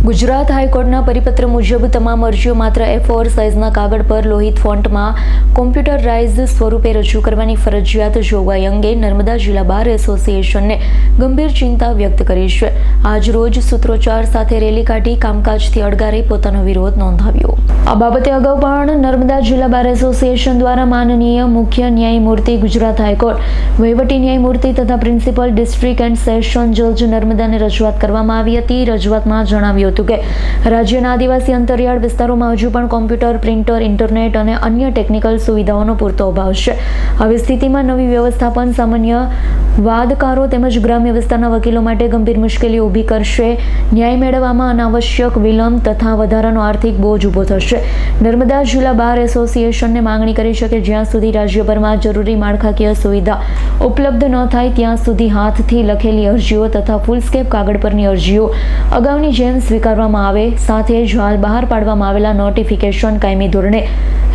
ગુજરાત હાઈકોર્ટના પરિપત્ર મુજબ તમામ અરજીઓ માત્ર A4 સાઇઝના કાગળ પર લોહિત ફોન્ટમાં કોમ્પ્યુટરાઇઝ સ્વરૂપે રજૂ કરવાની ફરજિયાત જોગવાઈ અંગે નર્મદા જિલ્લા બાર એસોસિએશને ગંભીર ચિંતા વ્યક્ત કરી છે. આજ રોજ સૂત્રોચ્ચાર સાથે રેલી કાઢી કામકાજથી અળગારી પોતાનો વિરોધ નોંધાવ્યો. આ બાબતે અગાઉ પણ નર્મદા જિલ્લા બાર એસોસિએશન દ્વારા માનનીય મુખ્ય ન્યાયમૂર્તિ ગુજરાત હાઈકોર્ટ, વહીવટી ન્યાયમૂર્તિ તથા પ્રિન્સિપલ ડિસ્ટ્રિક્ટ એન્ડ સેશન જજ નર્મદાને રજૂઆત કરવામાં આવી હતી. રજૂઆતમાં જણાવ્યું હતું કે રાજ્યના આદિવાસી અંતરિયાળ વિસ્તારોમાં હજુ પણ કોમ્પ્યુટર, પ્રિન્ટર, ઇન્ટરનેટ અને અન્ય ટેકનિકલ સુવિધાઓનો પૂરતો અભાવ છે. આવી સ્થિતિમાં નવી વ્યવસ્થાપન સામાન્ય વાદકારો તેમજ ગ્રામ્ય વિસ્તારના વકીલો માટે ગંભીર મુશ્કેલી ઊભી કરશે. ન્યાય મેળવવામાં અનાવશ્યક વિલંબ તથા વધારાનો આર્થિક બોજ ઊભો થશે. નર્મદા જિલ્લા બાર એસોસિએશનને માંગણી કરી છે કે જ્યાં સુધી રાજ્યભરમાં જરૂરી માળખાકીય સુવિધા ઉપલબ્ધ ન થાય ત્યાં સુધી હાથથી લખેલી અરજીઓ તથા ફૂલસ્કેપ કાગળ પરની અરજીઓ અગાઉની જેમ સ્વીકારવામાં આવે. સાથે જ હાલ બહાર પાડવામાં આવેલા નોટિફિકેશન કાયમી ધોરણે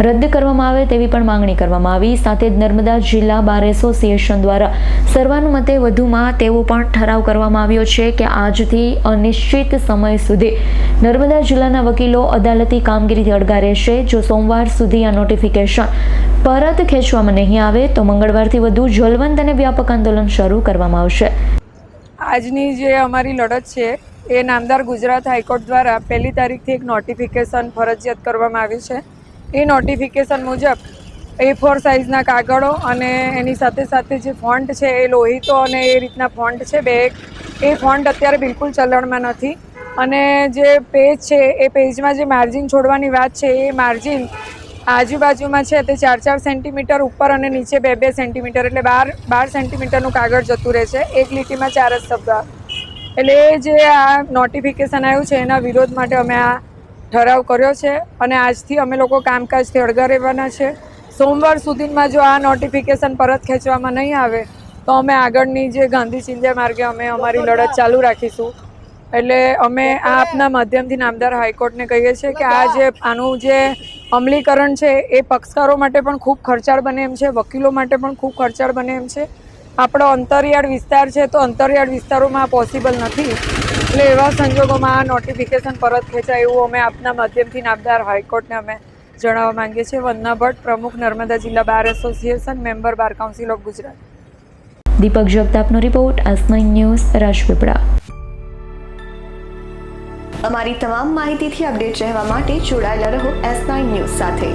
રદ કરવામાં આવે તેવી પણ માંગણી કરવામાં આવી. સાથે જ નર્મદા જિલ્લા બાર એસોસિએશન દ્વારા સર્વાનુમતે વધુમાં તેવો પણ ઠરાવ કરવામાં આવ્યો છે કે આજથી અનિશ્ચિત સમય સુધી નર્મદા જિલ્લાના વકીલો અદાલતી કામગીરીથી અળગા રહેશે. જો સોમવાર સુધી આ નોટિફિકેશન પરત ખેંચવામાં નહીં આવે તો મંગળવારથી વધુ જ્વલંત અને વ્યાપક આંદોલન શરૂ કરવામાં આવશે. આજની જે અમારી લડત છે એ નામદાર ગુજરાત હાઈકોર્ટ દ્વારા 1લી તારીખથી એક નોટિફિકેશન ફરજિયાત કરવામાં આવ્યું છે. એ નોટિફિકેશન મુજબ A4 સાઇઝના કાગળો અને એની સાથે સાથે જે ફોન્ટ છે એ લોહિતો અને એ રીતના ફોન્ટ છે બે, એ ફોન્ટ અત્યારે બિલકુલ ચલણમાં નથી. અને જે પેજ છે એ પેજમાં જે માર્જિન છોડવાની વાત છે એ માર્જિન આજુબાજુમાં છે તે 4-4 સેન્ટીમીટર ઉપર અને નીચે 2-2 સેન્ટીમીટર એટલે 12 સેન્ટીમીટરનું કાગળ જતું રહે છે. એક લીટીમાં 4 જ શબ્દ. એટલે જે આ નોટિફિકેશન આવ્યું છે એના વિરોધ માટે અમે આ ઠરાવ કર્યો છે અને આજથી અમે લોકો કામકાજથી અળગા રહેવાના છે. સોમવાર સુધીમાં જો આ નોટિફિકેશન પરત ખેંચવામાં નહીં આવે તો અમે આગળની જે ગાંધી ચિંધ્યા માર્ગે અમે અમારી લડત ચાલુ રાખીશું. એટલે અમે આ આપના માધ્યમથી નામદાર હાઈકોર્ટને કહીએ છીએ કે આનું જે અમલીકરણ છે એ પક્ષકારો માટે પણ ખૂબ ખર્ચાળ બને એમ છે, વકીલો માટે પણ ખૂબ ખર્ચાળ બને એમ છે. આપણો અંતરિયાળ વિસ્તાર છે તો અંતરિયાળ વિસ્તારોમાં આ પોસિબલ નથી. એટલે એવા સંજોગોમાં આ નોટિફિકેશન પરત ખેંચાય એવું અમે આપના માધ્યમથી નામદાર હાઈકોર્ટને અમે જણાવવા માંગીએ છીએ. વંદના ભટ્ટ, પ્રમુખ નર્મદા જિલ્લા bar association, member bar council of Gujarat. Deepak જગતાપનો રિપોર્ટ, S9 ન્યૂઝ, રાજપીપળા. અમારી તમામ માહિતીથી અપડેટ રહેવા માટે જોડાયેલા રહો S9 ન્યૂઝ સાથે.